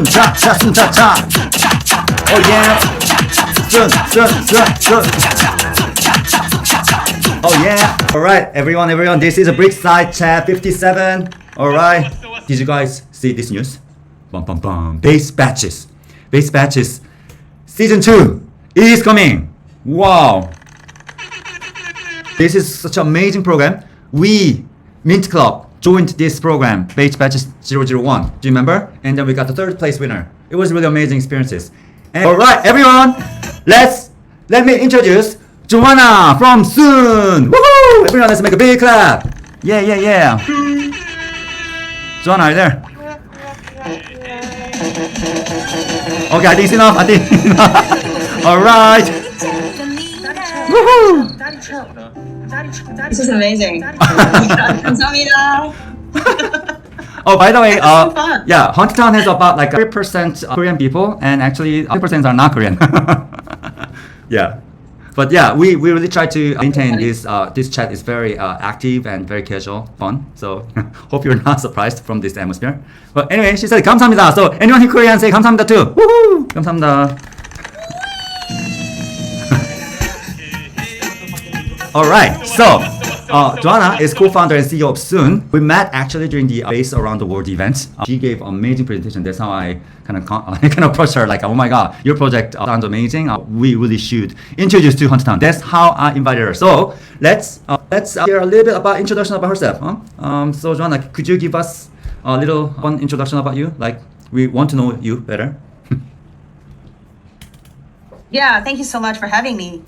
cha. Oh yeah. Soon. Oh yeah. All right, everyone. This is a Brickside Chat 57. All right. Did you guys see this news? Base batches. Season 2 is coming. Wow. This is such an amazing program. We, Mint Club, joined this program, Base Batches 001. Do you remember? And then we got the 3rd place winner. It was really amazing experiences. And all right, everyone, let me introduce Joanna from Soon. Woohoo! Everyone, let's make a big clap. Yeah. Joanna, are you there? Okay, I think it's enough. All right. Woohoo! This is amazing. 감사합니다. Oh, by the way, so fun. yeah, Hackathon has about like 3% Korean people, and actually 3% are not Korean. Yeah, but yeah, we really try to maintain this. This chat is very active and very casual, fun. So hope you're not surprised from this atmosphere. But anyway, she said 감사합니다. So anyone in Korean say 감사합니다 too. Woohoo! 감사합니다. All right, so Joanna is co-founder and CEO of Soon. We met actually during the Base Around the World event. She gave an amazing presentation. That's how I kind of approached her, like, oh my God, your project sounds amazing. We really should introduce to Hackathon. That's how I invited her. So let's hear a little bit about introduction about herself. So Joanna, could you give us a little one introduction about you? Like, we want to know you better. Yeah, thank you so much for having me.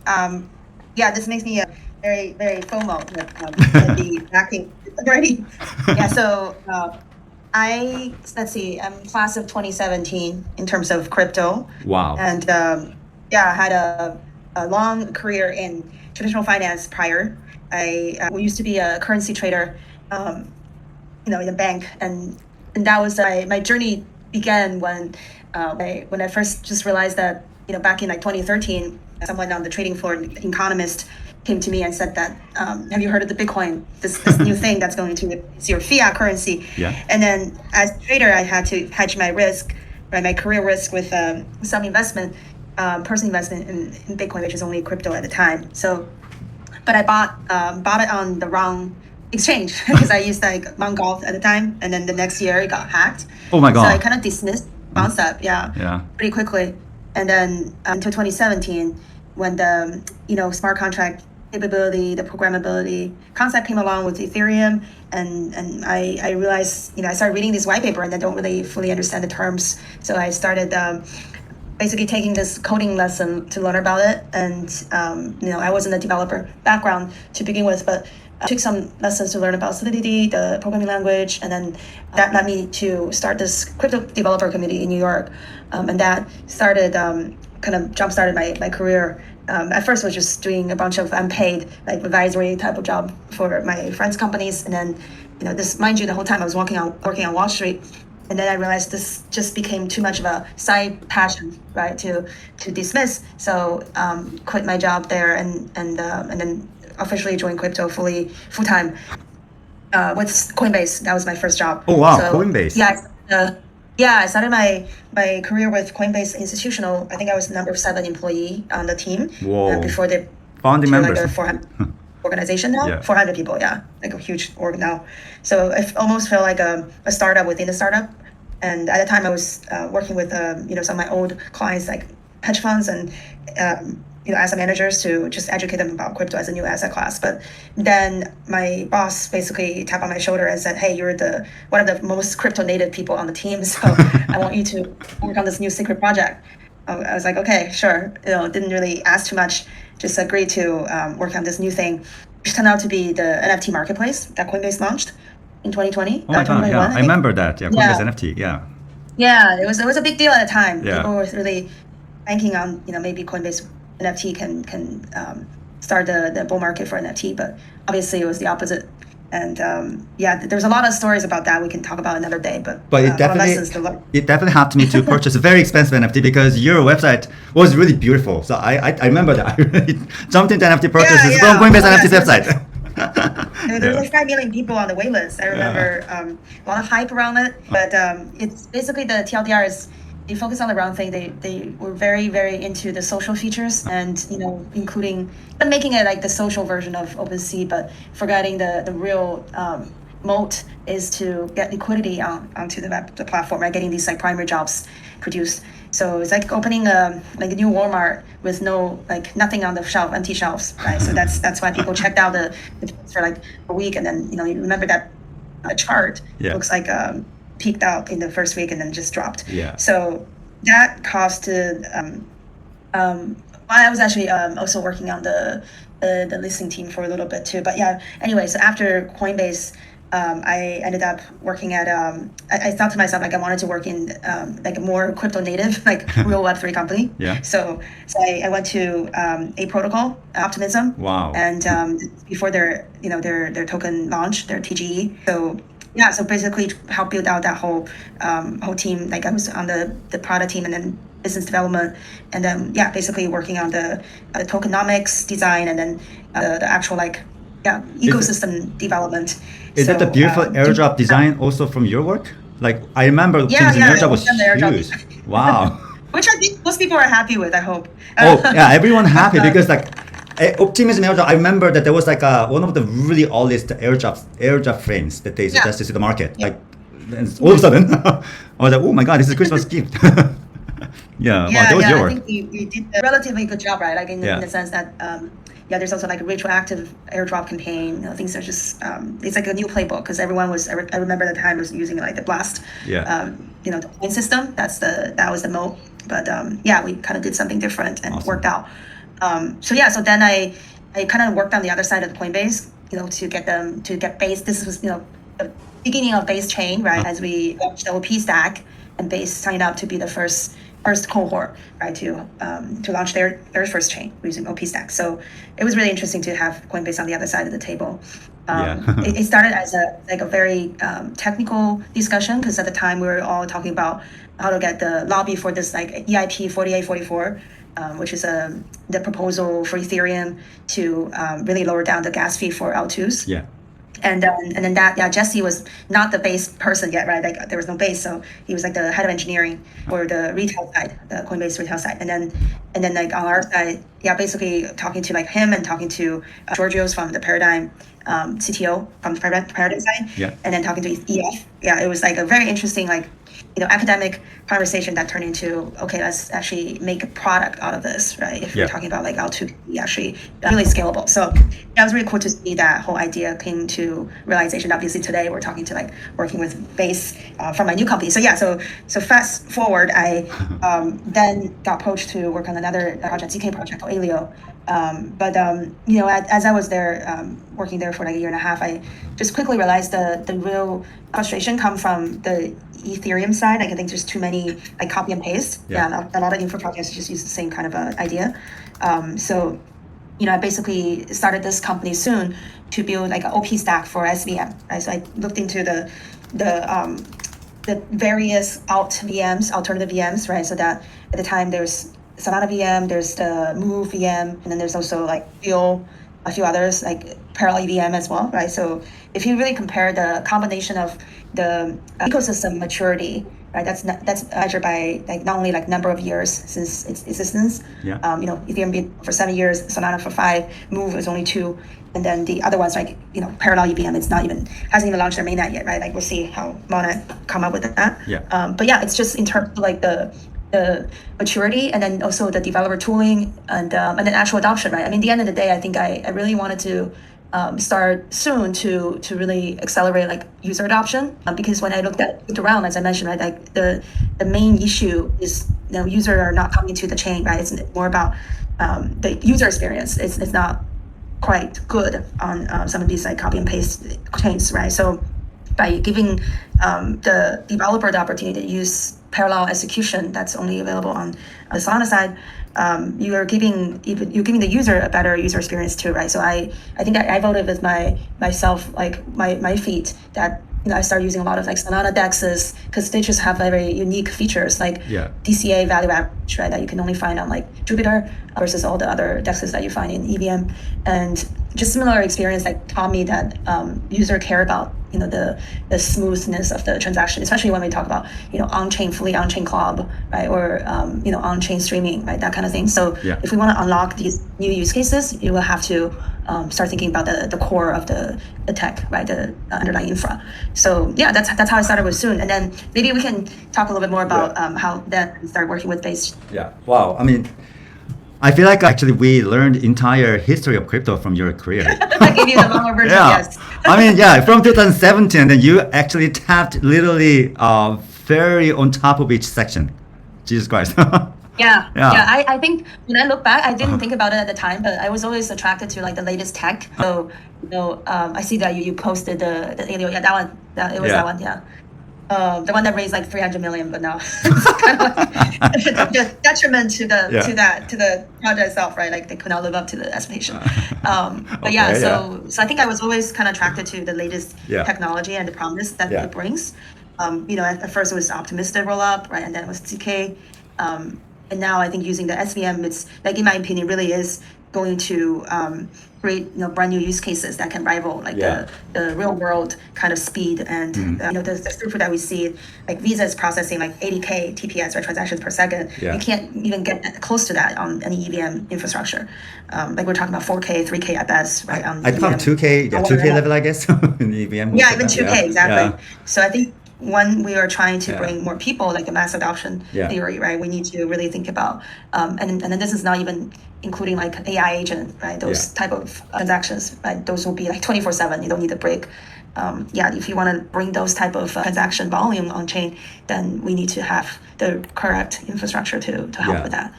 Yeah, this makes me very, very FOMO to be backing already. Yeah, so let's see, I'm class of 2017 in terms of crypto. Wow. And yeah, I had a long career in traditional finance prior. I used to be a currency trader, in a bank, and that was my journey began when I first just realized that back in like 2013, someone on the trading floor, an economist, came to me and said that, have you heard of the Bitcoin, this new thing that's going to replace your fiat currency? Yeah. And then as a trader, I had to hedge my risk, right, my career risk with some investment, personal investment in Bitcoin, which is only crypto at the time. So, but I bought it on the wrong exchange because I used like Mt. Gold at the time, and then the next year it got hacked. Oh my God. So I kind of dismissed the concept, pretty quickly. And then until 2017, when the smart contract capability, the programmability concept came along with Ethereum, and I realized, I started reading this white paper and I don't really fully understand the terms. So I started basically taking this coding lesson to learn about it. And, I wasn't a developer background to begin with, but I took some lessons to learn about Solidity, the programming language, and then that led me to start this crypto developer community in New York. And that started, kind of jump-started my career. At first, I was just doing a bunch of unpaid, like advisory type of job for my friends' companies, and then, this, mind you, the whole time I was working on Wall Street, and then I realized this just became too much of a side passion, right, to dismiss. So, quit my job there, and then officially joined crypto full-time with Coinbase. That was my first job. Oh wow, so, Coinbase. Yeah, I started my career with Coinbase Institutional. I think I was the number 7 employee on the team. Whoa. Before they founding members. Like a 400 organization now. Yeah. 400 people, yeah, like a huge org now. So I almost felt like a startup within a startup. And at the time, I was working with some of my old clients like hedge funds and asset managers to just educate them about crypto as a new asset class. But then my boss basically tapped on my shoulder and said, "Hey, you're one of the most crypto native people on the team, so I want you to work on this new secret project." I was like, "Okay, sure." Didn't really ask too much, just agreed to work on this new thing, which turned out to be the NFT marketplace that Coinbase launched in 2020. Oh my God, yeah, I remember that. Yeah, Coinbase NFT, yeah. Yeah, it was a big deal at the time. Yeah. People were really banking on maybe Coinbase NFT can start the bull market for NFT, but obviously it was the opposite. And there's a lot of stories about that we can talk about another day. But it definitely helped me to purchase a very expensive NFT because your website was really beautiful. So I remember that. I really jumped into NFT purchases from Coinbase NFT's website. There's like 5 million people on the waitlist. I remember a lot of hype around it, but it's basically the TLDR is they focused on the wrong thing. They were very, very into the social features and, including making it like the social version of OpenSea, but forgetting the real moat is to get liquidity onto the platform, right? Getting these like primary jobs produced. So it's like opening a new Walmart with nothing on the shelf, empty shelves, right? So that's why people checked out the for like a week, and then you remember that chart looks like peaked out in the first week and then just dropped. Yeah. So that caused I was actually also working on the listing team for a little bit too. But yeah, anyway, so after Coinbase, I ended up working at I thought to myself, like, I wanted to work in like a more crypto native, like real Web3 company. Yeah. So I went to a protocol, Optimism. Wow. And before their token launch, their TGE. So yeah, so basically help build out that whole team. Like I was on the product team and then business development, and then basically working on the tokenomics design and then the actual ecosystem development. Is that the beautiful airdrop design also from your work? Like I remember Optimism airdrop was huge. Wow. Which I think most people are happy with, I hope. Oh yeah, everyone happy because like Optimism airdrop. I remember that there was like one of the really oldest airdrop frames that they suggested to the market. Yeah. Like and all of a sudden, I was like, oh my god, this is a Christmas gift. Yeah, wow, that was your work. I think we did a relatively good job, right? Like in the sense that there's also like a retroactive airdrop campaign. Things are just it's like a new playbook because everyone was. I remember at the time was using like the Blast, the point system. That was the moat. But we kind of did something different and worked out. So then I kind of worked on the other side of the Coinbase, to get them to get Base. This was the beginning of Base chain, right? As we launched the OP stack, and Base signed up to be the first cohort, right, to launch their first chain using OP stack. So it was really interesting to have Coinbase on the other side of the table. It started as a very technical discussion because at the time we were all talking about how to get the lobby for this like EIP 4844. Which is the proposal for Ethereum to really lower down the gas fee for L2s. Yeah. And then Jesse was not the Base person yet, right? Like there was no Base, so he was like the head of engineering for the retail side, the Coinbase retail side. And then like on our side, basically talking to like him and talking to Georgios from the Paradigm CTO from the Paradigm side. Yeah. And then talking to EF. Yeah, it was like a very interesting academic conversation that turned into, okay, let's actually make a product out of this, right? If we're talking about like L2 actually really scalable. So it was really cool to see that whole idea came to realization. Obviously today we're talking to like working with Base from my new company. So fast forward, I then got approached to work on another project, ZK project called Alio. As I was there, working there for like a year and a half, I just quickly realized the real frustration come from the Ethereum side. Like I think there's too many like copy and paste. Yeah, a lot of infra projects just use the same kind of idea. I basically started this company soon to build like an OP stack for SVM. Right? So I looked into the various alternative VMs, right? So that at the time there's Solana VM, there's the Move VM, and then there's also like a few others like Parallel EVM as well, right? So if you really compare the combination of the ecosystem maturity, right, that's measured by like not only like number of years since its existence. Yeah. Ethereum been for 7 years, Solana for 5, Move is only 2, and then the other ones like Parallel EVM, hasn't even launched their mainnet yet, right? Like we'll see how Mona come up with that. Yeah. It's just in terms of like the maturity and then also the developer tooling and then actual adoption, right? I mean, at the end of the day, I think I really wanted to start soon to really accelerate like user adoption because when I looked around, as I mentioned, right, like the main issue is users are not coming to the chain, right? It's more about the user experience. It's not quite good on some of these like copy and paste chains, right? So by giving the developer the opportunity to use parallel execution that's only available on the Solana side, you're giving the user a better user experience too, right? So I think I voted with myself, like my feet, that I started using a lot of like Solana dexes because they just have very unique features like DCA value average, right, that you can only find on like Jupyter versus all the other dexes that you find in EVM, and just similar experience like taught me that user care about the smoothness of the transaction, especially when we talk about on-chain, fully on-chain club, right, or on-chain streaming, right, that kind of thing. So if we want to unlock these new use cases, you will have to start thinking about the core of the tech, right, the underlying infra. So yeah, that's how I started with Soon, and then maybe we can talk a little bit more about how then we started working with Base. Yeah. Wow. I mean, I feel like actually we learned entire history of crypto from your career. I gave you the longer version, yes. I mean, from 2017, then you actually tapped literally very on top of each section. Jesus Christ. Yeah. I think when I look back, I didn't think about it at the time, but I was always attracted to like the latest tech. So I see that you posted the that one. It was that one, yeah. The one that raised like 300 million, but now it's kind of like a detriment to the project itself, right? Like they could not live up to the expectation. But so I think I was always kind of attracted to the latest technology and the promise that it brings. At first it was optimistic roll up, right, and then it was CK, and now I think using the SVM, it's like in my opinion really is going to create brand new use cases that can rival like the real world kind of speed and the throughput that we see. Like Visa is processing like 80K TPS or transactions per second. You can't even get close to that on any EVM infrastructure. Like we're talking about 4K, 3K at best, right? I thought 2K, 2K level, I guess, in EVM. Yeah, even 2K, exactly. So I think when we are trying to bring more people, like the mass adoption theory, right? We need to really think about, and then this is not even including like AI agent, right? Those type of transactions, right? Those will be like 24/7. You don't need a break. If you want to bring those type of transaction volume on chain, then we need to have the correct infrastructure to help with that.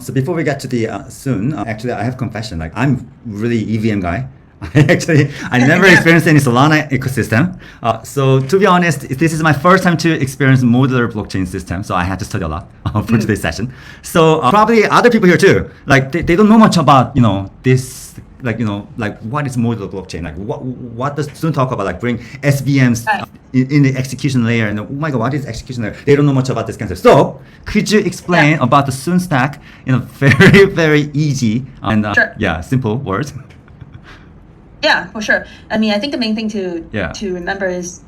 So before we get to the soon, actually I have confession. Like I'm really EVM guy. I never experienced any Solana ecosystem. So to be honest, this is my first time to experience modular blockchain system. So I had to study a lot for today's session. So probably other people here too, like they don't know much about this, like what is modular blockchain? Like what does Soon talk about? Like bring SVMs in the execution layer, and oh my god, what is execution layer? They don't know much about this concept. So could you explain about the Soon stack in a very very easy and simple words? Yeah, for sure. I mean, I think the main thing to remember is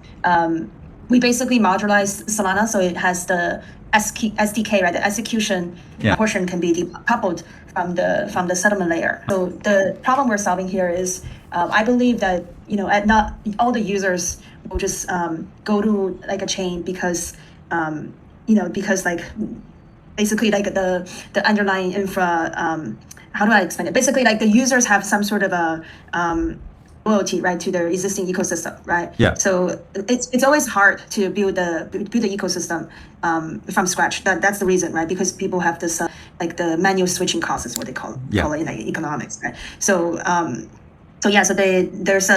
we basically modularized Solana, so it has the SDK, right? The execution portion can be decoupled from the settlement layer. So the problem we're solving here is, I believe that not all the users will just go to like a chain because because like basically like the underlying infra. How do I explain it? Basically, like the users have some sort of a loyalty, right, to their existing ecosystem, right? Yeah. So it's always hard to build the ecosystem from scratch. That's the reason, right? Because people have this like the manual switching costs is what they call it in like economics, right? So there's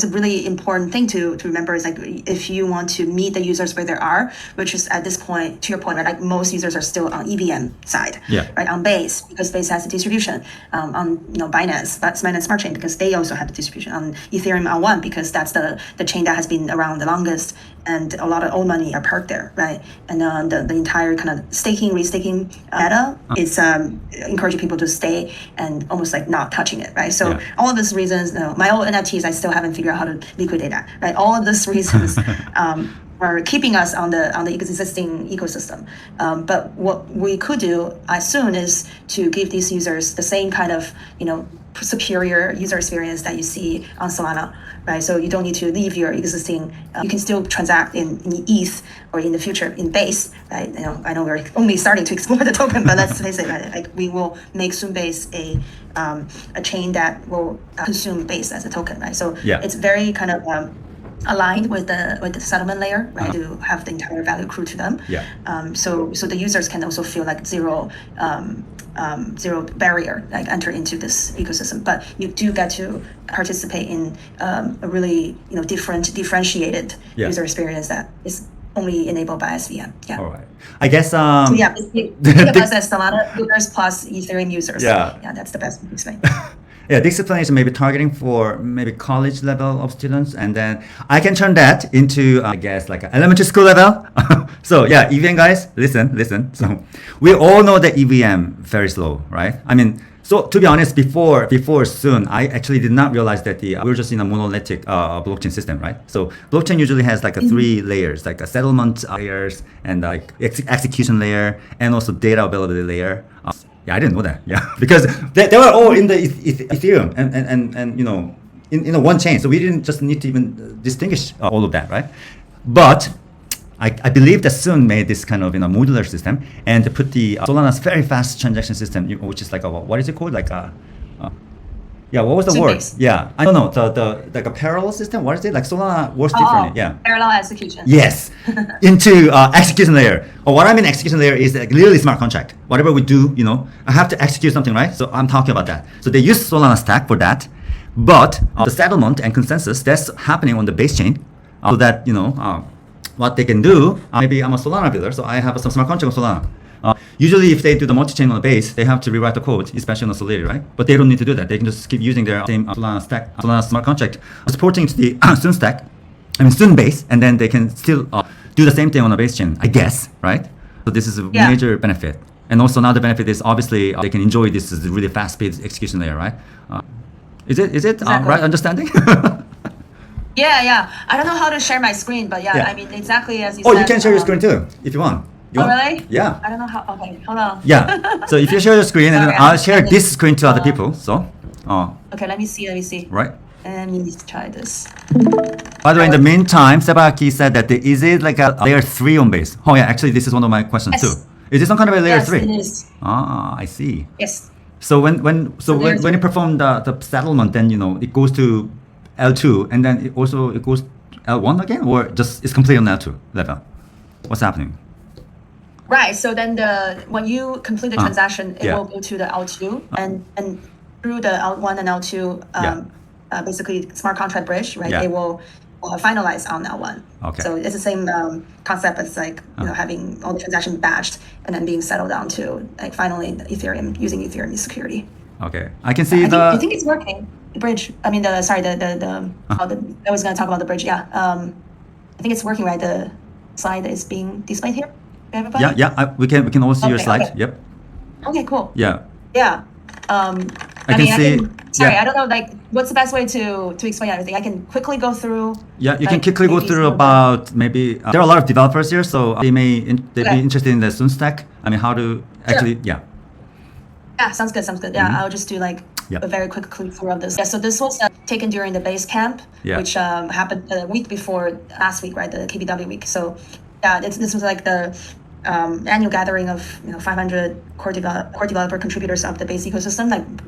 a really important thing to remember is like if you want to meet the users where they are, which is at this point, to your point, right, like most users are still on EVM side, right, on Base because Base has the distribution, on Binance, that's Binance Smart Chain because they also have the distribution, on Ethereum on1 because that's the chain that has been around the longest and a lot of old money are parked there, right? And the entire kind of restaking meta is encouraging people to stay and almost like not touching it, right? So all of these reasons, my old NFTs, I still haven't figured out how to liquidate that, right? All of these reasons are keeping us on the existing ecosystem. But what we could do as soon is to give these users the same kind of superior user experience that you see on Solana, right? So you don't need to leave your existing. You can still transact in ETH or in the future in Base, right? I know we're only starting to explore the token, but let's face it, right? Like we will make soonBase a chain that will consume Base as a token, right? So it's very kind of aligned with the settlement layer, right? To have the entire value accrue to them. So the users can also feel like zero barrier, like enter into this ecosystem. But you do get to participate in a really differentiated user experience that is only enabled by SVM. All right. I guess basically think of us as Solana users plus Ethereum users. That's the best way to explain. This explanation may be targeting for maybe college level of students, and then I can turn that into I guess like an elementary school level. So EVM guys, listen. So we all know that EVM very slow, right? I mean, So to be honest, before soon, I actually did not realize that we're just in a monolithic blockchain system, right? So blockchain usually has like a 3 layers, like a settlement layers and like execution layer and also data availability layer. Yeah, I didn't know that. Yeah, because they were all in the Ethereum and you know in a one chain. So we didn't just need to even distinguish all of that, right? But I believe that Soon made this kind of modular system and put the Solana's very fast transaction system, which is like what is it called? Like yeah, what was the word? soonBase. Yeah, I don't know. The like a parallel system. What is it? Like Solana works differently. Yeah. Parallel execution. Yes, into execution layer. Or what I mean execution layer is like literally smart contract. Whatever we do, I have to execute something, right? So I'm talking about that. So they use Solana stack for that, but the settlement and consensus that's happening on the base chain, so that what they can do. Maybe I'm a Solana builder, so I have some smart contract on Solana. Usually, if they do the multi-chain on the base, they have to rewrite the code, especially on the Solidity, right? But they don't need to do that. They can just keep using their same Solana stack, Solana smart contract, supporting to the Soon stack, soonBase, and then they can still do the same thing on the base chain, I guess, right? So this is a major benefit. And also another benefit is obviously they can enjoy this really fast-paced execution layer, right? Is it Exactly. right understanding? Yeah. I don't know how to share my screen, but yeah. I mean, exactly as you said. Oh, you can share your screen too, if you want. Really? Yeah. I don't know how. Okay, hold on. Yeah. So if you share your screen, and then I'll share this screen to other people. So. Okay, let me see. Right. And let me try this. By the way, in the meantime, Sebaki said that is it like a layer 3 on base? Oh yeah, actually this is one of my questions too. Is this some kind of a layer 3? Yes, it is. I see. Yes. So when you perform the settlement, then it goes to L2, and then it goes L1 again, or just it's completely on L2 level. What's happening? Right. So then when you complete the transaction, it will go to the L2, and through the L1 and L2, basically smart contract bridge, right? They will finalize on L1. Okay. So it's the same concept as like having all the transactions batched and then being settled down to like finally Ethereum using Ethereum security. Okay, I can see I think it's working. The bridge. I mean, I was going to talk about the bridge. Yeah. I think it's working, right? The slide is being displayed here. Everybody? Yeah. We can all see your slide. Okay. Yep. Okay. Cool. Yeah. Yeah. I can see. I don't know. Like, what's the best way to explain everything? I can quickly go through. Yeah, you can quickly go through about maybe there are a lot of developers here, so they be interested in the Soon stack. I mean, how to actually Yeah, sounds good. Yeah, I'll just do like a very quick click through of this. Yeah, so this was taken during the Basecamp, which happened the week before last week, right? The KBW week. So this was like the annual gathering of 500 core developer contributors of the Base ecosystem,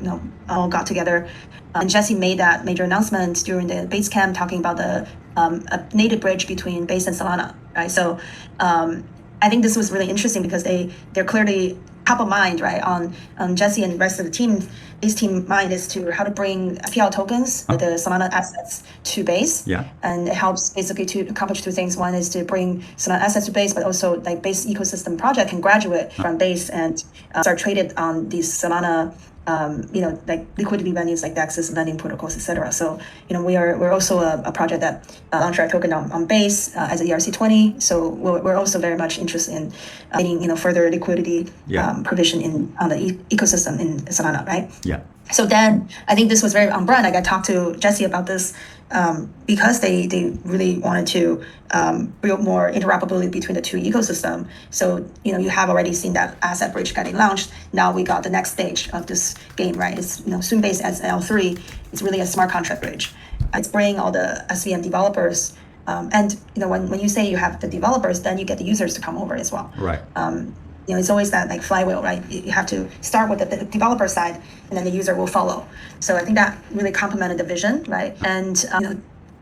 all got together, and Jesse made that major announcement during the Basecamp, talking about the a native bridge between Base and Solana, right? So I think this was really interesting because they're clearly top of mind, right, on Jesse and the rest of the team. Base team mind is to how to bring SPL tokens, the Solana assets, to Base. Yeah. And it helps basically to accomplish 2 things. One is to bring Solana assets to Base, but also like Base ecosystem project can graduate from Base and start traded on these Solana like liquidity venues like DEXs, lending protocols, etc. So, we're also a project that launched our token on Base as a ERC20. So we're also very much interested in getting further liquidity provision on the ecosystem in Solana, right? Yeah. So then I think this was very on brand. Like I talked to Jesse about this because they really wanted to build more interoperability between the 2 ecosystem. So, you have already seen that asset bridge getting launched. Now we got the next stage of this game, right? It's, soonBase as L3. It's really a smart contract bridge. It's bringing all the SVM developers. And, when you say you have the developers, then you get the users to come over as well. Right. It's always that like flywheel, right? You have to start with the developer side, and then the user will follow. So I think that really complemented the vision, right? And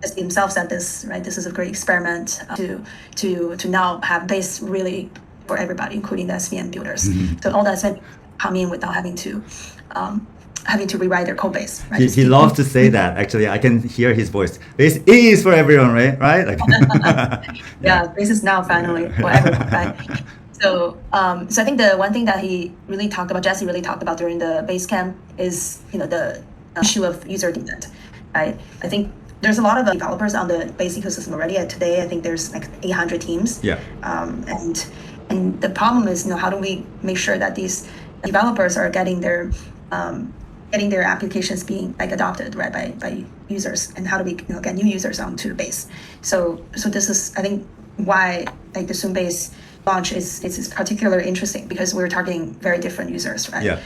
as himself said this, right? This is a great experiment to now have Base really for everybody, including the SVM builders. Mm-hmm. So all the SVM come in without having to rewrite their code base. Right? He loves to say that. Actually, I can hear his voice. Base is for everyone, right? Like yeah, Base is now finally for everyone, right? So I think the one thing that Jesse really talked about during the Basecamp is, the issue of user demand, right? I think there's a lot of developers on the Base ecosystem already. Today, I think there's like 800 teams. Yeah. And the problem is, how do we make sure that these developers are getting their getting their applications being like adopted, right, by users, and how do we get new users onto the base. So this is, I think, why like the soonBase launch is particularly interesting, because we're targeting very different users, right? Yeah.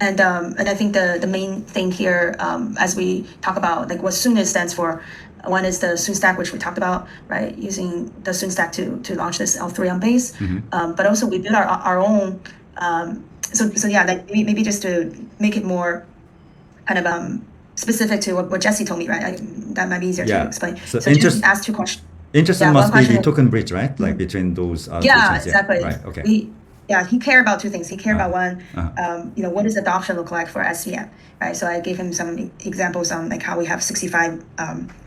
And I think the main thing here, as we talk about like what Soon stands for, one is the Soon Stack, which we talked about, right? Using the Soon Stack to launch this L3 on Base. But also we built our own. So yeah, like maybe just to make it more kind of specific to what Jesse told me, right? That might be easier to explain. So Jesse asked two questions. Interesting must be the token bridge, right? Like between those two things. Exactly. Right. Okay. He cared about two things. He cared about one, what does adoption look like for SVM, right? So I gave him some examples on like how we have 65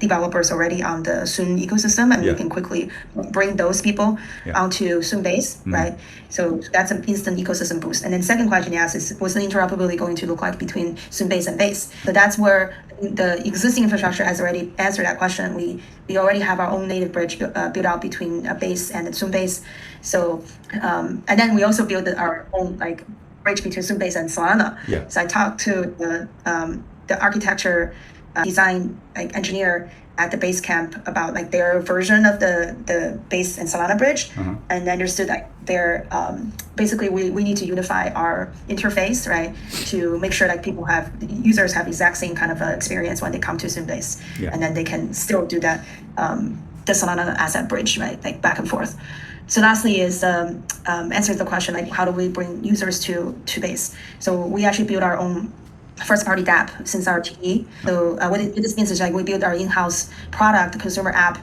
developers already on the Soon ecosystem, and we can quickly bring those people onto soonBase, right? So that's an instant ecosystem boost. And then second question he asked is, what's the interoperability going to look like between soonBase and Base? So that's where the existing infrastructure has already answered that question. We already have our own native bridge built out between Base and soonBase. So and then we also built our own like bridge between soonBase and Solana. Yeah. So I talked to the architecture design like engineer at the Basecamp about like their version of the Base and Solana bridge, and understood that they're basically we need to unify our interface, right, to make sure like users have exact same kind of experience when they come to soonBase, and then they can still do that the Solana asset bridge, right, like back and forth. So lastly is answering the question like how do we bring users to Base? So we actually built our own first-party dApp since our TE. So what this means is like we built our in-house product, consumer app,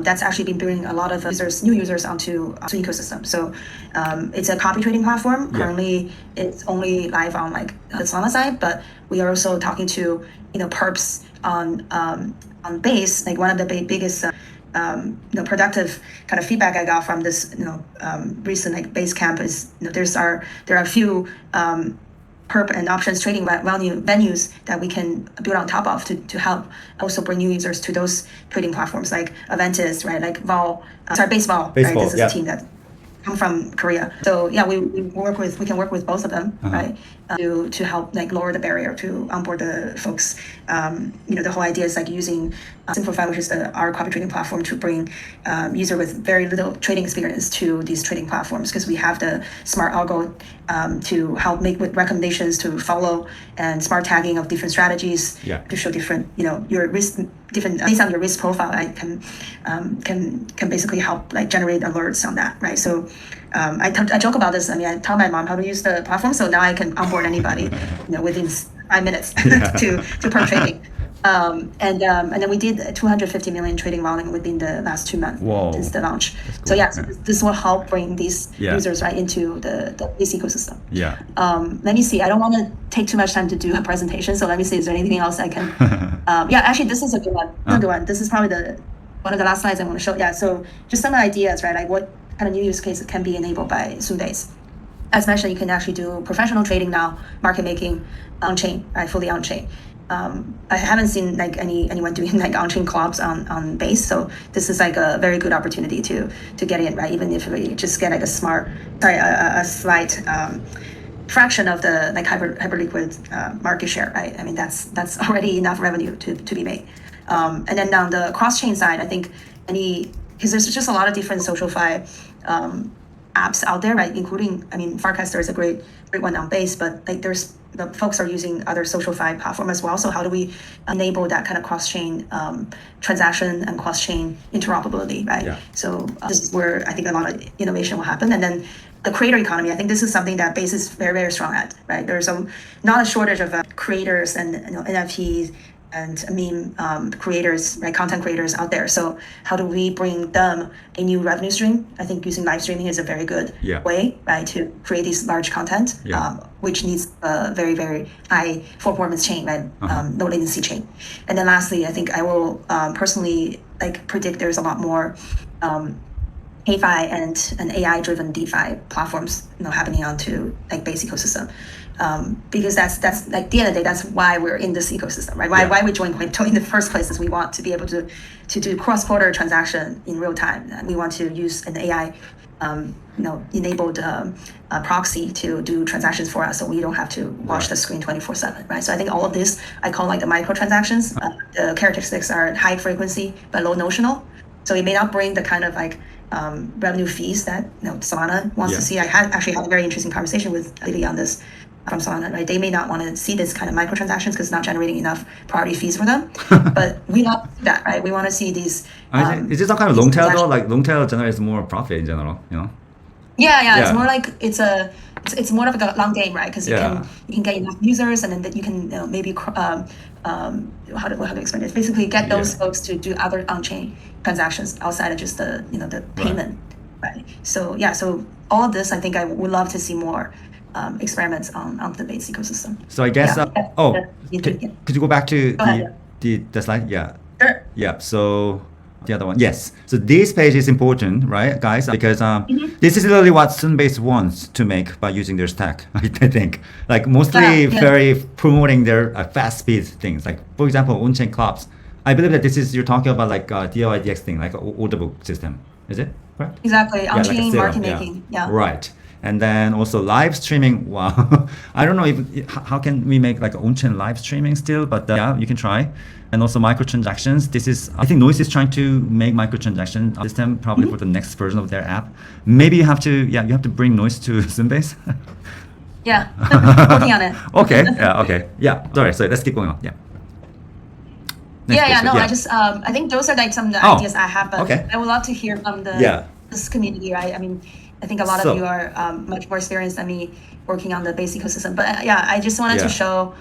that's actually been bringing a lot of new users onto the ecosystem. So it's a copy trading platform. Currently, it's only live on like the Solana side, but we are also talking to perps on Base. Like one of the biggest productive kind of feedback I got from this recent like Basecamp is there are a few perp and options trading venues that we can build on top of to help also bring new users to those trading platforms like Aventis, right? Like Baseball, right? This is a team that come from Korea. So yeah, we can work with both of them, right? To help like lower the barrier to onboard the folks. The whole idea is like using Simplify, which is our copy trading platform, to bring user with very little trading experience to these trading platforms, because we have the smart algo to help make with recommendations to follow, and smart tagging of different strategies to show different your risk different based on your risk profile. I can basically help like generate alerts on that, right? So I joke about this. I mean, I taught my mom how to use the platform, so now I can onboard anybody, within 5 minutes to perp trading. And then we did 250 million trading volume within the last 2 months since the launch. Cool. So so this will help bring these users right into this ecosystem. Let me see. I don't want to take too much time to do a presentation, so let me see. Is there anything else I can? Actually, this is a good one. Good one. This is probably one of the last slides I want to show. So just some ideas, right? Like what kind of new use cases can be enabled by soonBase. Especially, you can actually do professional trading now, market making on-chain, right? Fully on-chain. I haven't seen like anyone doing like on-chain clubs on Base, so this is like a very good opportunity to get in, right? Even if we just get like a slight fraction of the like hyperliquid market share, right? I mean that's already enough revenue to be made. And then on the cross-chain side, I think because there's just a lot of different SocialFi apps out there, right? Including, Farcaster is a great one on Base, but like the folks are using other SocialFi platform as well. So how do we enable that kind of cross-chain transaction and cross-chain interoperability, right? So this is where I think a lot of innovation will happen. And then the creator economy, I think this is something that Base is very, very strong at, right? There's not a shortage of creators and NFTs and meme creators, right, content creators out there. So how do we bring them a new revenue stream? I think using live streaming is a very good way, right, to create these large content, which needs a very, very high performance chain, right, low latency chain. And then lastly, I think I will personally like predict there's a lot more KeFi and AI-driven DeFi platforms, happening onto like Base ecosystem, because that's like at the end of the day, that's why we're in this ecosystem, right? Why we joined crypto in the first place is we want to be able to do cross-border transaction in real time, and we want to use an AI enabled proxy to do transactions for us, so we don't have to watch the screen 24/7, right? So I think all of this I call like the micro transactions. The characteristics are high frequency but low notional, so it may not bring the kind of like revenue fees that Solana wants to see. I actually had a very interesting conversation with Lily on this from Solana, right? They may not want to see this kind of microtransactions because it's not generating enough priority fees for them. But we want that, right? We want to see these. Is it some kind of long tail though? Like long tail generates more profit in general, Yeah. It's more like it's more of a long game, right? Because you can get enough users, and then that you can maybe how to explain it? Basically, get those folks to do other on-chain transactions outside of just the the payment, right? So so all of this, I think I would love to see more experiments on the Base ecosystem. So I guess could you go back to the slide? Yeah. Sure. Yeah. So the other one, yes. So this page is important, right, guys? Because this is literally what soonBase wants to make by using their stack. I think, like mostly very promoting their fast speed things. Like for example, onchain clubs. I believe that this is you're talking about like DLIDX thing, like order book system. Is it correct? Exactly. On-chain like market making. Yeah. Right. And then also live streaming. Wow. I don't know if how can we make like on-chain live streaming still, but you can try. And also microtransactions. This is, I think Noise is trying to make microtransaction system probably for the next version of their app. Maybe you have to bring Noise to soonBase. Yeah, working on it. Okay. Sorry, let's keep going on. I think those are like some of the ideas I have, but I would love to hear from this community, right? I mean, I think a lot of you are much more experienced than me working on the Base ecosystem. But I just wanted to show,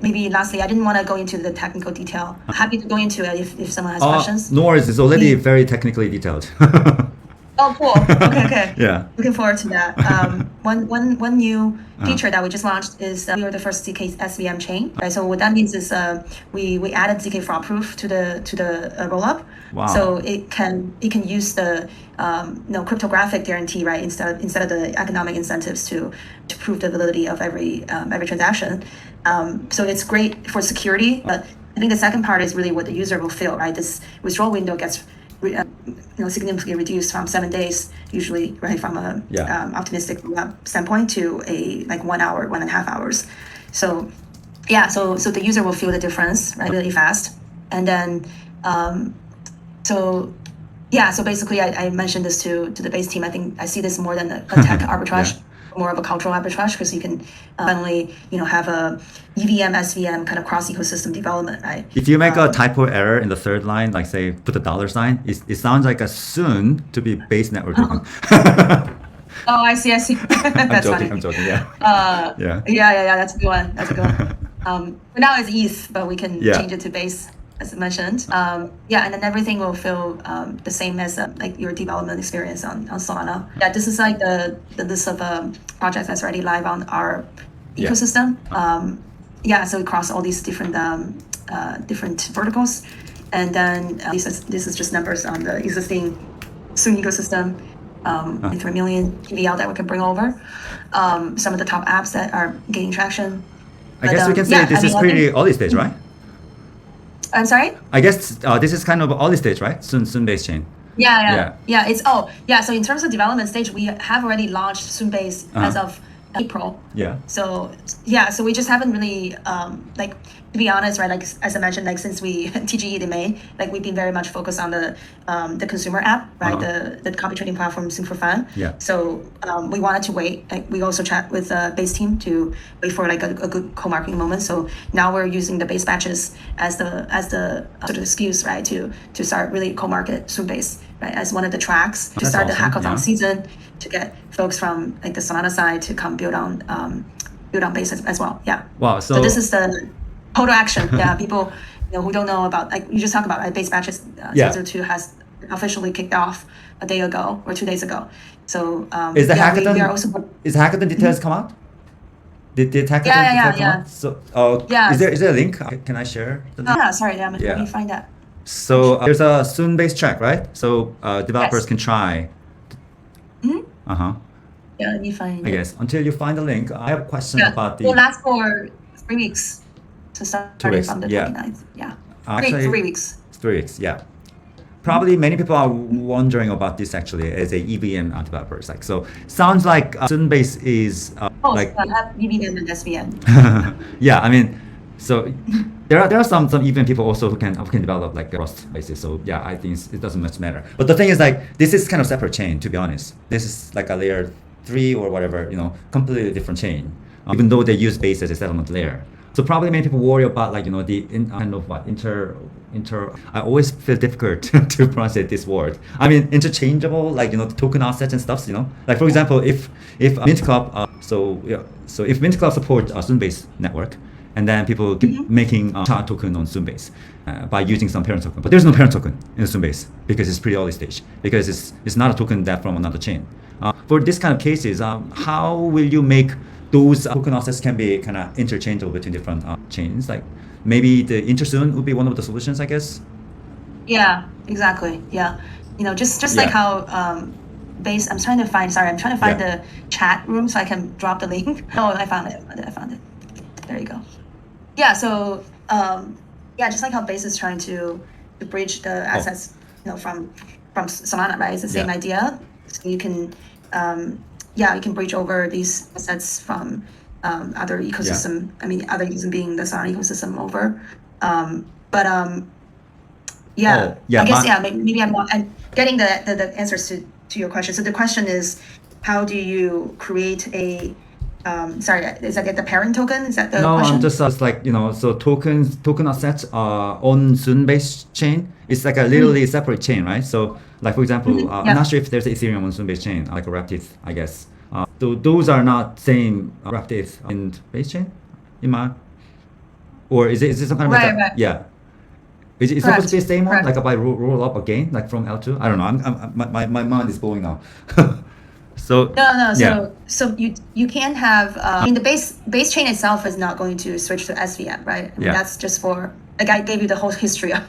maybe lastly, I didn't want to go into the technical detail. I'm happy to go into it if someone has questions. No worries, it's already very technically detailed. Oh, cool. Okay. Yeah. Looking forward to that. One new feature that we just launched is we are the first ZK SVM chain, right? So what that means is we added ZK fraud proof to the rollup. Wow. So it can use the cryptographic guarantee, right? Instead of the economic incentives to prove the validity of every transaction. So it's great for security, but I think the second part is really what the user will feel, right? This withdrawal window gets significantly reduced from 7 days, usually, right, from a optimistic standpoint to a like 1 hour, 1.5 hours. So so the user will feel the difference, right, really fast. And then so basically I mentioned this to the Base team. I think I see this more than a tech arbitrage. More of a cultural arbitrage, because you can finally have a EVM SVM kind of cross ecosystem development, right? If you make a typo error in the third line, like say put a $sign, it sounds like a soon to be Base network token. Oh, I see. That's funny. I'm joking. That's a good one. But now it's ETH, but we can change it to Base, as I mentioned. And then everything will feel the same as like your development experience on Solana. Yeah, this is like the list of projects that's already live on our ecosystem. So across all these different verticals, and then this is just numbers on the existing Soon ecosystem. 3 million PVL that we can bring over. Some of the top apps that are gaining traction. I guess we can say this is pretty early stage, right? I'm sorry? I guess this is kind of early stage, right? soonBase chain. So in terms of development stage, we have already launched soonBase as of April. So we just haven't really to be honest, right? Like as I mentioned, like since we TGE in May, like we've been very much focused on the consumer app, right? The copy trading platform Soon for Fun. So we wanted to wait. Like we also chat with the Base team to wait for like a good co-marketing moment. So now we're using the Base batches as the sort of excuse, right? To start really co-market soonBase, right? As one of the tracks to start the hackathon season, to get folks from like the Solana side to come build on Base as well. Wow. So this is the call to action. People who don't know about, like you just talked about, Base batches 002 has officially kicked off a day ago or 2 days ago. So is the hackathon is hackathon details come out? Did hackathon details come out? So is there a link? Can I share? Sorry, let me find that. So there's a soonBase track, right? So developers Yes. can try. Yeah, let me find I it. guess until you find the link, I have a question about It will the last for 3 weeks. So starting weeks, from the yeah. 29th. Yeah. Actually, 3 weeks. 3 weeks, yeah. Probably many people are wondering about this actually as a EVM developers. Like so, sounds like soonBase is like I have EVM and SVM. yeah. I mean, so there are some EVM people also who can develop like Rust basis. So yeah, I think it doesn't much matter. But the thing is like this is kind of separate chain to be honest. This is like a layer 3 or whatever, completely different chain. Even though they use base as a settlement layer. So probably many people worry about like the kind of what inter. I always feel difficult to pronounce this word. I mean interchangeable, like the token assets and stuff. Like for example, if Mint Club, so if Mint Club supports a soonBase network, and then people keep making chart token on soonBase by using some parent token, but there's no parent token in soonBase because it's pretty early stage because it's not a token that from another chain. For this kind of cases, how will you make those token assets can be kind of interchangeable between different chains? Like maybe the intersoon would be one of the solutions, I guess. Yeah, exactly. Yeah, just like how Base. I'm trying to find the chat room so I can drop the link. Oh, I found it. There you go. Yeah. So just like how Base is trying to bridge the assets, from Solana, right? It's the same idea. So you can you can bridge over these assets from other ecosystem. I mean, other ecosystem being the Solana ecosystem over. I guess maybe I'm not getting the answers to your question. So the question is, how do you create a sorry, is that the parent token? Is that the question? I'm just like so token assets are on soonBase chain. It's like a literally separate chain, right? So like for example, I'm not sure if there's Ethereum on soonBase chain, like a Wrapped ETH, I guess. Those are not same Wrapped ETH in Base chain, or is it some kind of right. Yeah. Is it supposed to be the same one, like if I roll up again, like from L2? I don't know. My mind is blowing now. So no. So you can't have. I mean, the base chain itself is not going to switch to SVM, right? I mean, that's just for. Like I gave you the whole history of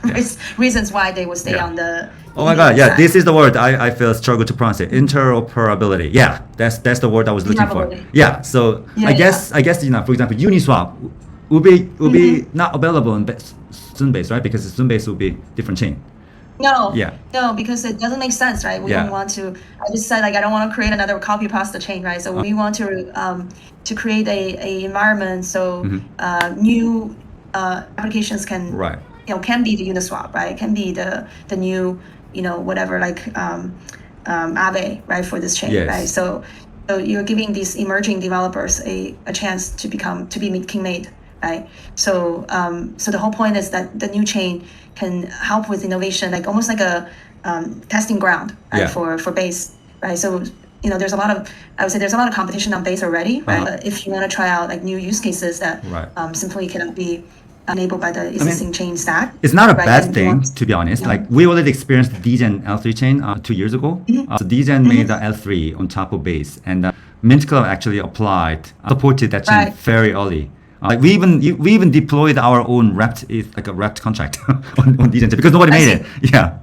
reasons why they will stay on the. Oh my God! Yeah, this is the word I feel struggle to pronounce it. Interoperability. Yeah, that's the word I was looking for. Yeah. So I guess for example, Uniswap will be not available in soonBase, right? Because soonBase will be different chain. No, because it doesn't make sense, right? We don't want to. I just said like I don't want to create another copy pasta chain, right? So we want to create a environment so new applications can can be the Uniswap, right? Can be the new whatever like Aave, right, for this chain, right? So you're giving these emerging developers a chance to be king made, right? So the whole point is that the new chain can help with innovation, like almost like a testing ground, right, for Base, right? So there's a lot of competition on Base already, right? But if you want to try out like new use cases that simply cannot be enabled by the existing chain stack, it's not a bad thing to be honest. Like we already experienced DGen L3 chain 2 years ago. So DGen made the L3 on top of Base, and Mint Club actually supported that chain very early. Like we even deployed our own wrapped contract on DGen because nobody made it. Yeah.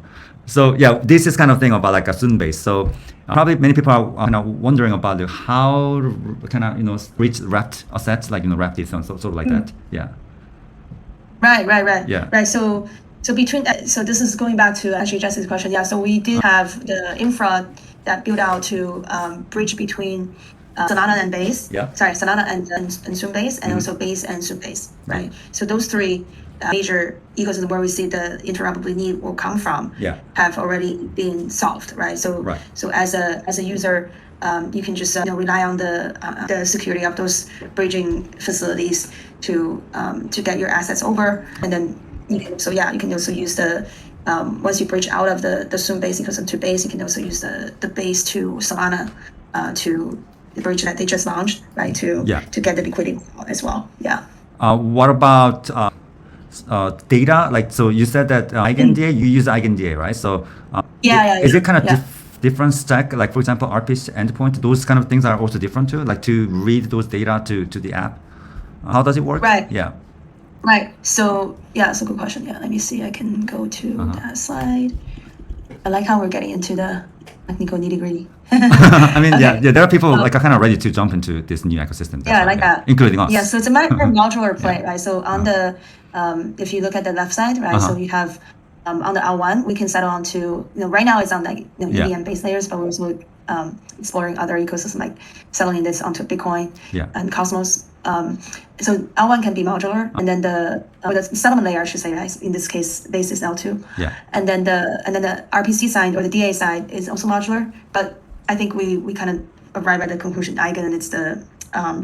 So this is kind of thing about like a soonBase. So probably many people are kind of wondering about how kind of reach wrapped assets like wrapped ETH and sort of like that. Yeah. Right. Yeah. Right. So between so this is going back to actually Jesse's question. Yeah. So we did have the infra that built out to bridge between Solana and Base. Yeah. Sorry, Solana and soonBase, and also Base and soonBase. Right. So those three major ecosystems where we see the interoperability need will come from have already been solved. Right. So as a user. You can just rely on the security of those bridging facilities to get your assets over, and then you can also use the once you bridge out of the soonBase ecosystem to Base, you can also use the Base to Solana to the bridge that they just launched, right? To get the liquidity as well. Yeah. What about data? Like so, you said that EigenDA, you use EigenDA, right? So is it kind of different stack, like for example RPC endpoint, those kind of things are also different too, like to read those data to the app? How does it work? Right. Yeah. Right. So yeah, it's a good question. Yeah, let me see. I can go to that slide. I like how we're getting into the technical nitty gritty. I mean, yeah, there are people like are kind of ready to jump into this new ecosystem. Yeah, I like that. Including us. Yeah, so it's a modular play, right? So on the, if you look at the left side, right? So you have on the L1, we can settle onto, right now it's on like EVM base layers, but we're also exploring other ecosystems, like settling this onto Bitcoin and Cosmos. So L1 can be modular, and then the settlement layer, I should say, right? In this case, base is L2. Yeah. And then the RPC side or the DA side is also modular, but I think we kind of arrive at the conclusion Eigen it's the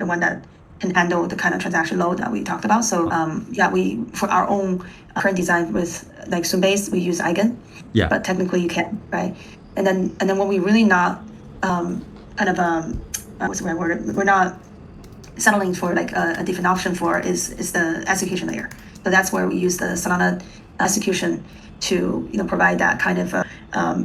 one that can handle the kind of transaction load that we talked about. So yeah, we for our own current design with like soonBase, we use Eigen. Yeah. But technically you can't, right? And then what we really not what's the right word? We're not settling for like a different option for is the execution layer. So that's where we use the Solana execution to provide that kind of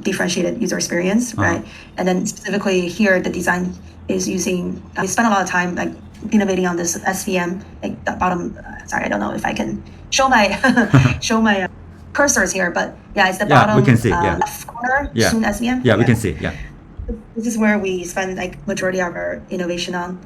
differentiated user experience, right? And then specifically here, the design is using. We spent a lot of time like innovating on this SVM, like the bottom. Sorry, I don't know if I can show my cursors here, but yeah, it's the bottom. We can see. Left corner. Soon SVM. Yeah, we can see. Yeah. This is where we spend like majority of our innovation on.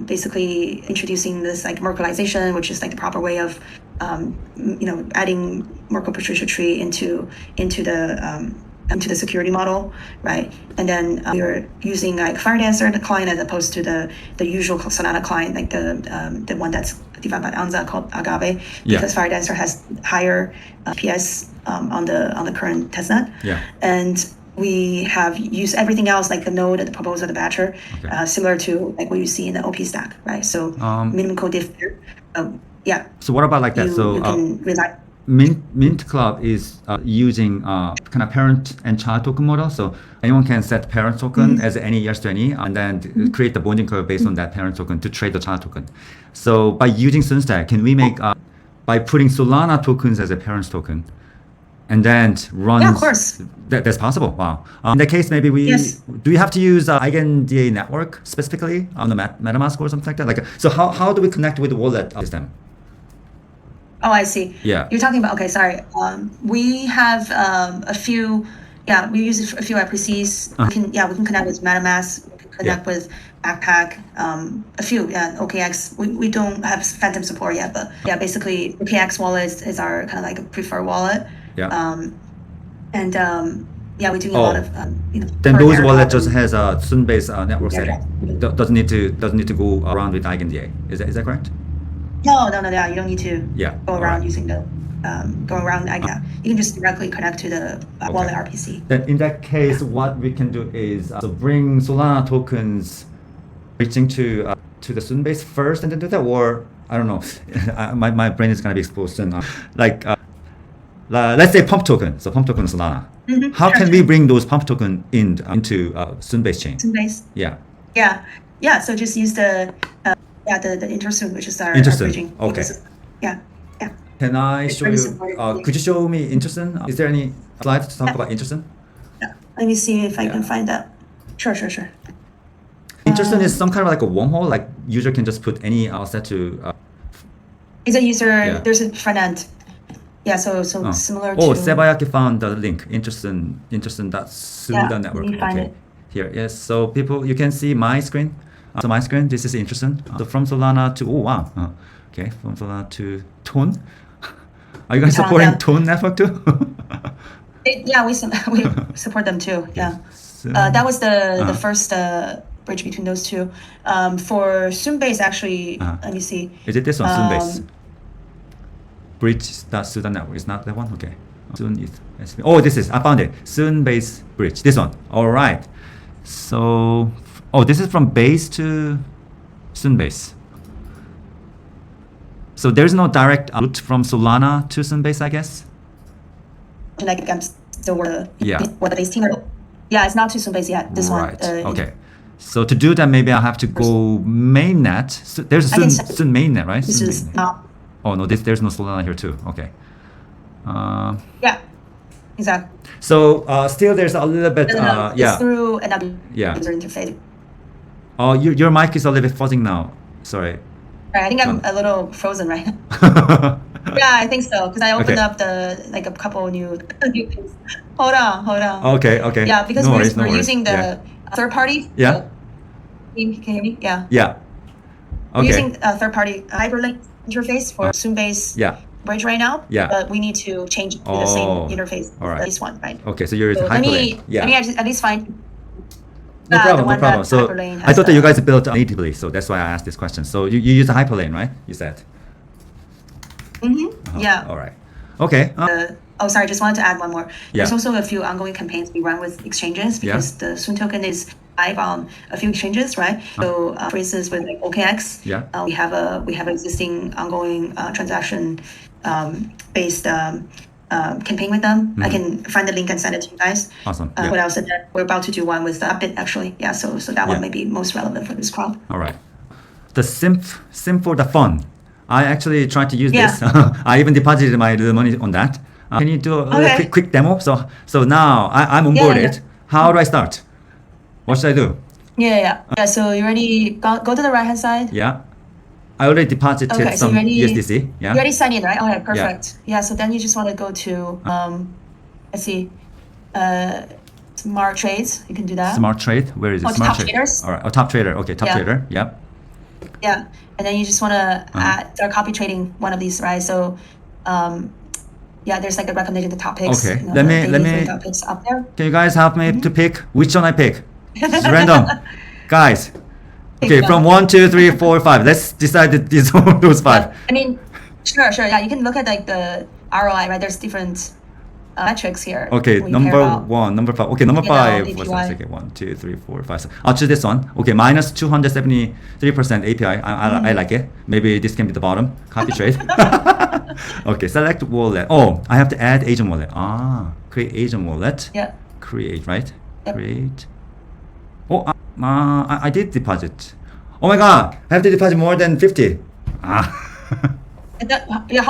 Basically introducing this like Merkleization, which is like the proper way of adding Merkle Patricia tree into the security model, right? And then we're using like Firedancer, the client, as opposed to the usual Solana client, like the one that's defined by Anza called Agave, because Firedancer has higher PS on the current testnet. Yeah. And we have used everything else, like the node, the proposal, the batcher, similar to like what you see in the OP stack, right? So minimum code diff. Yeah. So what about like that? You can rely. Mint Club is using kind of parent and child token model. So anyone can set parent token as any ERC20 and then create the bonding curve based on that parent token to trade the child token. So by using SoonStack, can we make by putting Solana tokens as a parent token? And then runs. Yeah, of course. That's possible. Wow. In that case, maybe do we have to use EigenDA network specifically on the MetaMask or something like that? Like, so how do we connect with the wallet system? Oh, I see. Yeah. You're talking about, okay, sorry. We have a few, we use a few RPCs. We can connect with MetaMask, we can connect with Backpack, a few, OKX. We don't have Phantom support yet, but basically OKX wallet is our kind of like a preferred wallet. Yeah. We're doing a lot of Then those wallet just has a soonBase network setting. Doesn't need to go around with EigenDA. Is that correct? No, you don't need to go around using the Eigen. You can just directly connect to the wallet RPC. Then in that case, what we can do is bring Solana tokens reaching to the soonBase first and then do that, or I don't know. my brain is gonna be exposed soon. Let's say pump token. So pump token Solana. How can we bring those pump token into soonBase chain? soonBase. Yeah. So just use the Intersoon, which is our bridging. Okay. Yeah. Can I show you? Could you show me Intersoon? Is there any slides to talk about Intersoon? Yeah. Let me see if I can find that. Sure. Intersoon is some kind of like a wormhole. Like user can just put any set to. It's a user. There's a front end. Yeah, so similar to. Sebayaki found the link. Intersoon.soon.network. Let me find it. Here, yes. So people, you can see my screen. So my screen, this is Intersoon. So from Solana to, okay, from Solana to Tone. Are you guys supporting Tone network too? We support them too. Yeah. That was the first bridge between those two. For soonBase, actually, let me see. Is it this one, soonBase? Bridge.soon network is not that one? Okay. Soon is. This is. I found it. soonBase bridge. This one. All right. So, this is from base to soonBase. So there's no direct route from Solana to soonBase, I guess. Like I'm still what the base team. Yeah, it's not to soonBase yet. This one. Okay. So to do that, maybe I have to go mainnet. So there's a soon mainnet, right? This is not. Oh no, there's no Solana here too. Okay. Yeah, exactly. So still there's a little bit. It's through another user interface. Your mic is a little bit fuzzing now. Sorry. Right, I think I'm a little frozen right now. Yeah, I think so because I opened up a couple new things. Hold on. Okay, okay. Yeah, because no we're, worries, no we're worries. using the third party. Yeah. Can you hear me? Yeah. Yeah. We're Okay. using a third party hyperlink interface for soonBase Yeah. bridge right now. Yeah. But we need to change it to the same interface All right. as this one, right? Okay, so you're So hyperlink. let me at least find. No problem, no problem. So I thought that you guys built natively, so that's why I asked this question. So you use a hyperlink, right? You said. Yeah. All right. Okay. Oh, sorry, just wanted to add one more. Yeah. There's also a few ongoing campaigns we run with exchanges because the Soon token is live on a few exchanges, right? So, for instance, with like OKX, we have existing ongoing transaction based campaign with them. I can find the link and send it to you guys. Awesome. What else? We're about to do one with Bit actually. Yeah. So that one may be most relevant for this crowd. All right. The sim for the fun. I actually tried to use this. I even deposited my little money on that. Can you do a quick demo? So now I'm onboarded. How do I start? What should I do? Yeah. So you already go to the right hand side. Yeah. I already deposited some USDC. Yeah. You already signed in, right? Okay, perfect. Yeah. So then you just want to go to let's see, Smart Trades. You can do that. Smart Trade. Where is it? Smart Top Traders. All right. Oh, Top Trader. Okay, Top Trader. Yep. Yeah, and then you just want to start copy trading one of these, right? So, there's like a recommended topics. Okay, let me. Topics up there. Can you guys help me to pick which one I pick? It's random, guys. Okay, from 1, 2, 3, 4, 5. Let's decide these those 5. I mean, sure. Yeah, you can look at like the ROI, right? There's different metrics here. Okay, number 1, number 5. Okay, number 5. What's that? Okay, 1, 2, 3, 4, 5. So I'll choose this one. Okay, minus 273% API. I like it. Maybe this can be the bottom. Copy trade. Okay, select wallet. Oh, I have to add agent wallet. Create agent wallet. Yeah. Create, right? Yep. Create. Oh, I did deposit. Oh my god, I have to deposit more than 50. How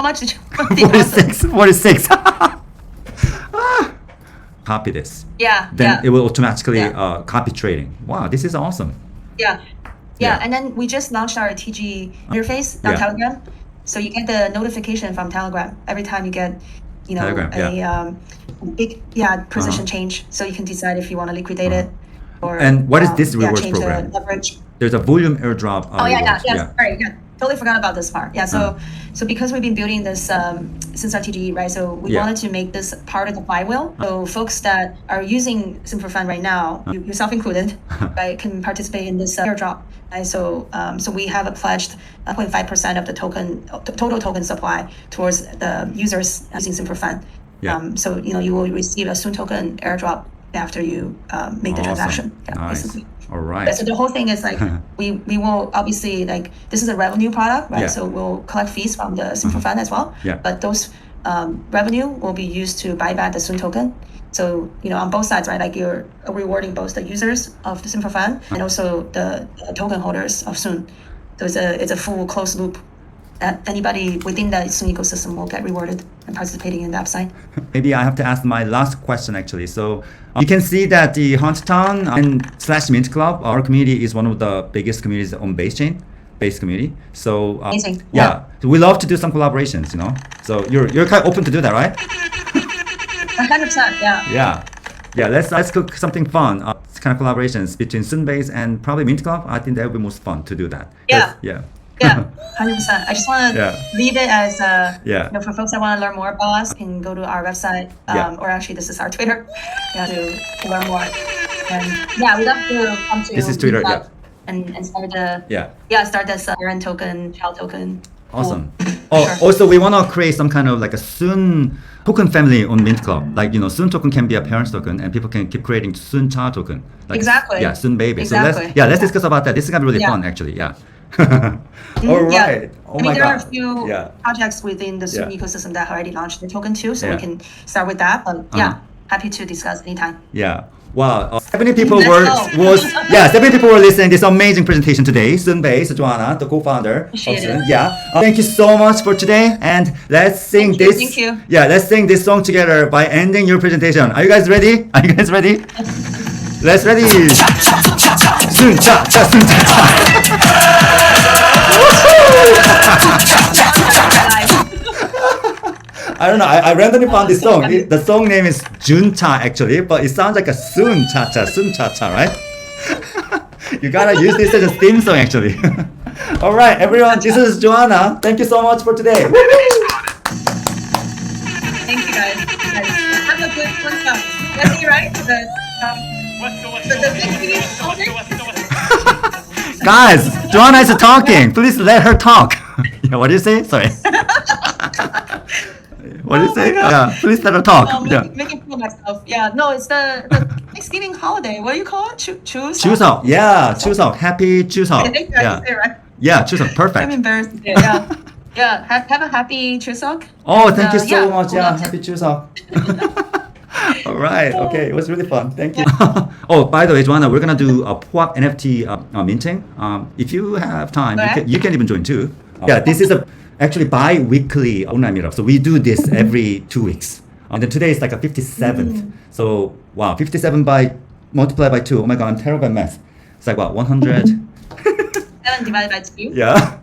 much did you deposit? 46. Copy this. Then it will automatically copy trading. Wow, this is awesome. Yeah, and then we just launched our TG interface on Telegram. So you get the notification from Telegram every time you get, a big position change. So you can decide if you want to liquidate it. And what is this rewards program? There's a volume airdrop. Sorry, totally forgot about this part. So because we've been building this since our TGE, right? So we wanted to make this part of the flywheel. So folks that are using SimpliFund right now, yourself included, right, can participate in this airdrop. Right? So we have pledged 0.5% of the total token supply towards the users using SimpliFund. So you will receive a Soon token airdrop after you make the transaction. Nice. Basically. All right. So the whole thing is like we will obviously like this is a revenue product, right? So we'll collect fees from the SimpliFund as well. But those revenue will be used to buy back the Soon token. So on both sides, right? Like you're rewarding both the users of the SimpliFund and also the token holders of Soon. So it's a full closed loop. That anybody within the Soon ecosystem will get rewarded and participating in the upside. Maybe I have to ask my last question actually. So you can see that the Hackathon and /Mint Club, our community is one of the biggest communities on Basecamp, Base community. So amazing. So we love to do some collaborations, So you're kind of open to do that, right? 100%. Yeah. Let's cook something fun. Kind of collaborations between soonBase and probably Mint Club. I think that would be most fun to do that. Yeah, 100%. I just want to leave it as for folks that want to learn more about us, can go to our website, or actually this is our Twitter, to learn more. And we'd love to come to this is Twitter, and start start this parent token, child token. Awesome. Also we want to create some kind of like a Soon token family on Mint Club. Like Soon token can be a parent token, and people can keep creating Soon child token. Like, exactly. Yeah, Soon baby. Exactly. So let's discuss about that. This is gonna be really fun actually. Yeah. All right. Oh my God. There are a few projects within the Soon ecosystem that already launched the token too, so we can start with that. But happy to discuss anytime. Yeah. Wow. 70 people were listening to this amazing presentation today. soonBase, Joanna, the co-founder of Soon. Thank you so much for today, and let's sing this. Thank you. Let's sing this song together by ending your presentation. Are you guys ready? Let's ready. Soon cha cha soon cha cha. I don't know. I randomly found this song. The song name is Juncha actually, but it sounds like a soon cha cha, right? You gotta use this as a theme song actually. All right, everyone. This is Joanna. Thank you so much for today. Thank you guys. Have a good one. That's me, right? Guys, Joanna is talking. Please let her talk. Yeah, what did you say? Sorry. What did you say? Yeah, please let her talk. Making fun of myself. Yeah, no, it's the Thanksgiving holiday. What do you call it? Chuseok. Yeah, Chuseok. Happy Chuseok. I think Yeah. say right. Yeah, Chuseok. Perfect. I'm embarrassed. Yeah. Yeah. Have a happy Chuseok. Oh, thank you so yeah, much. Yeah, happy Chuseok. All right. Okay, it was really fun. Thank you. Oh, by the way, Joanna, we're gonna do a POAP NFT minting. If you have time, you can even join too. Yeah, this is actually bi-weekly online meetup. So we do this every 2 weeks. And then today is like a 57th. So wow, 57 multiplied by 2. Oh my god, I'm terrible at math. It's like what, 100? 7 divided by 2.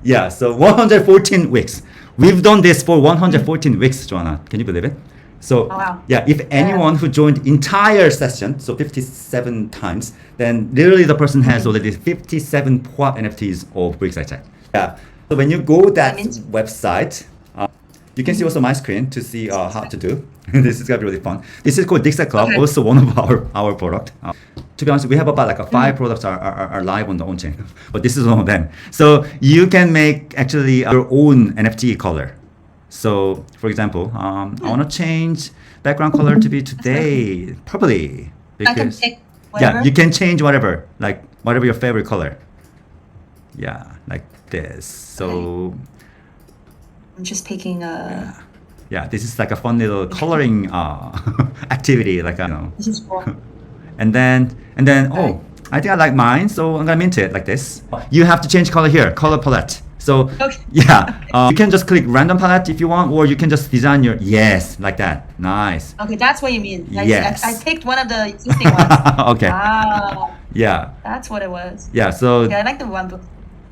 Yeah. So 114 weeks. We've done this for 114 weeks, Joanna. Can you believe it? So yeah, if anyone who joined entire session, so 57 times, then literally the person has already 57 POAP NFTs of weeks I checked. Yeah. So when you go that website, you can see also my screen to see how to do. This is gonna be really fun. This is called Dixie Club, also one of our product. To be honest, we have about like 5 products are live on the onchain, but this is one of them. So you can make actually your own NFT color. So for example, I want to change background color to be today purpley because you can change whatever, like whatever your favorite color. Yeah, like this. So I'm just picking a. Yeah, this is like a fun little coloring activity, like This is cool. And then I think I like mine, so I'm gonna mint it like this. You have to change color here, color palette. So you can just click random palette if you want, or you can just design your like that. Nice. Okay, that's what you mean. Yes. I picked one of the existing ones. Okay. Ah. Yeah. That's what it was. Yeah. So. Yeah, I like the one, but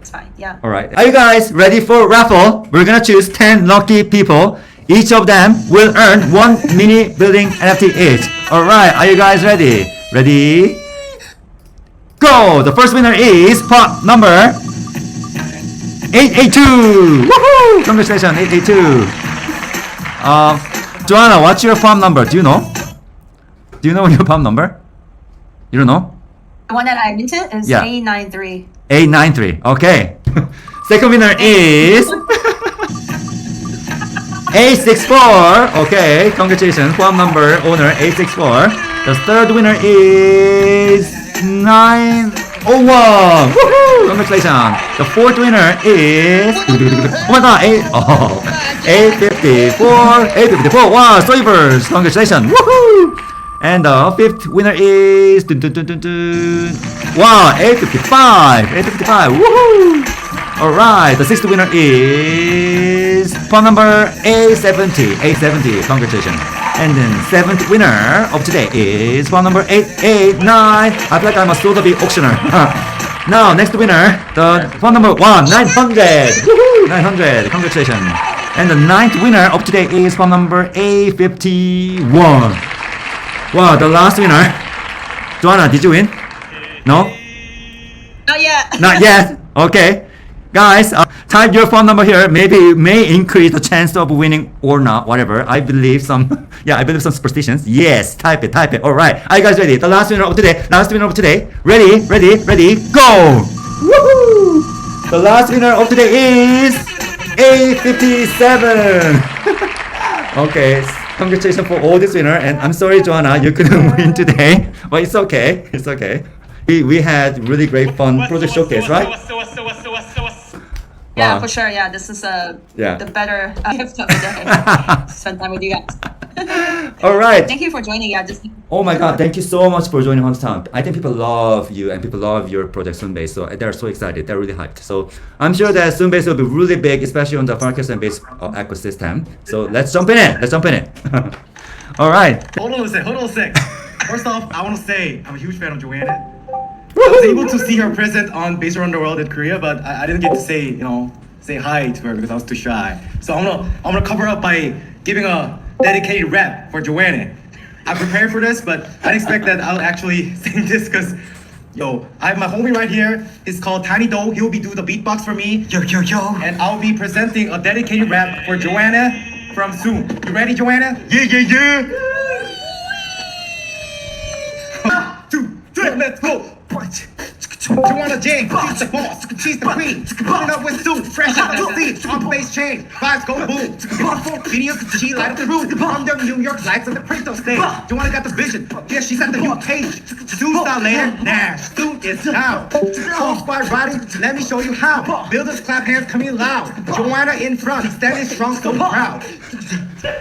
it's fine. Yeah. All right. Are you guys ready for raffle? We're gonna choose 10 lucky people. Each of them will earn 1 mini building NFT each. All right. Are you guys ready? Ready? Go! The first winner is POAP number 882. Woohoo! Congratulations, 882. Joanna, what's your POAP number? Do you know? Do you know your POAP number? You don't know? The one that I minted is 893. 893. Okay. Second winner is 864. Okay, congratulations. POAP number owner 864. The third winner is 901. Woohoo! Congratulations. The fourth winner is 854. 854. Wow, Soivers. Congratulations. Woohoo! And the fifth winner is wow, 855. 855. Woohoo! Alright, the sixth winner is POAP number 870. 870. Congratulations. And then seventh winner of today is POAP number 889. I feel like I'm a Sotheby auctioneer. Now, next winner, the POAP number 900. Woohoo! 900. Congratulations. And the ninth winner of today is POAP number 851. Wow, the last winner. Joanna, did you win? No? Not yet. Not yet. Okay. Guys, type your phone number here. Maybe it may increase the chance of winning or not, whatever. I believe some superstitions. Yes, type it. All right. Are you guys ready? The last winner of today. Ready, go! Woohoo! The last winner of today is 857. Okay. Congratulations for all this winner, and I'm sorry, Joanna, you couldn't win today, but it's okay. It's okay. We had really great fun project showcase, right? Yeah, for sure. Yeah, this is the better gift of the day. Spend time with you guys. All right. Thank you for joining. Yeah, oh my God, thank you so much for joining Hometown. I think people love you and people love your project soonBase, so they're so excited. They're really hyped. So I'm sure that soonBase will be really big, especially on the Marcus and Base ecosystem. So let's jump in it. All right. Hold on a sec. First off, I want to say I'm a huge fan of Joanna. I was able to see her present on Base Around the World in Korea, but I didn't get to say hi to her because I was too shy. So I'm gonna cover up by giving a dedicated rap for Joanna. I prepared for this, but I didn't expect that I'll actually sing this because, yo, I have my homie right here. It's called Tiny Doe. He'll be doing the beatbox for me. Yo. And I'll be presenting a dedicated rap for Joanna from Soon. You ready, Joanna? Yeah. 1, 2, 3, let's go. Joanna Jane, she's the boss, she's the queen. Pulling up with Sue, fresh out the seat, on the base chain, vibes go boom. Beautiful, videos, she light up the room. From the New York lights on the Princeton stage. Joanna got the vision, yeah, she got the new page. Sue style later, nah, Sue is down. Whole squad riding, let me show you how. Builders clap hands coming loud. Joanna in front, standing strong, so proud.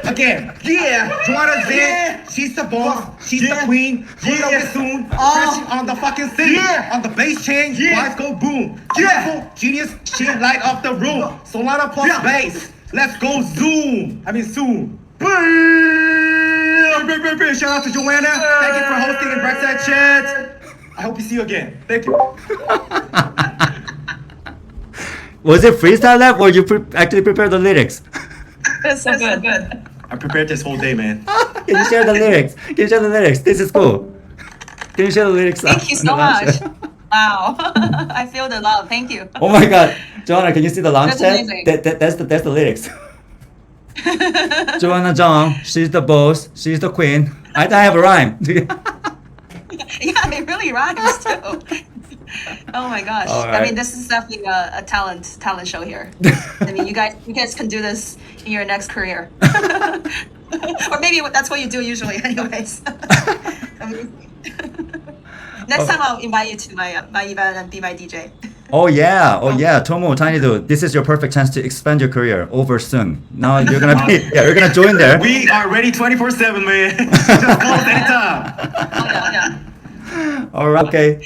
Again, yeah, Joanna's in, she's the boss, she's the queen. Pulling up with Soon, fresh on the fucking scene. On the base chain, vibes go boom. Beautiful, genius, she light up the room. Solana plus base, let's go zoom. I mean soon. Shout out to Joanna. Thank you for hosting in Brexit chat. I hope we see you again. Thank you. Was it freestyle rap or you actually prepared the lyrics? That's so good. I prepared this whole day, man. Can you share the lyrics? This is cool. Can you share the lyrics? Thank you so much. Wow. I feel the love. Thank you. Oh my god. Joanna, can you see the launch That's chat? amazing. That's the lyrics. Joanna Zhang, she's the boss, she's the queen. I have a rhyme. Yeah, it really rhymes too. Oh my gosh. All I right. mean, this is definitely a talent show here. I mean, you guys can do this in your next career. Or maybe that's what you do usually anyways. Amazing. Next time I'll invite you to my event and be my DJ. Oh yeah, Tomo, Tiny Dude, this is your perfect chance to expand your career over soon. Now you're gonna join there. We are ready 24/7, man. Just call us anytime. Oh yeah. All right, okay.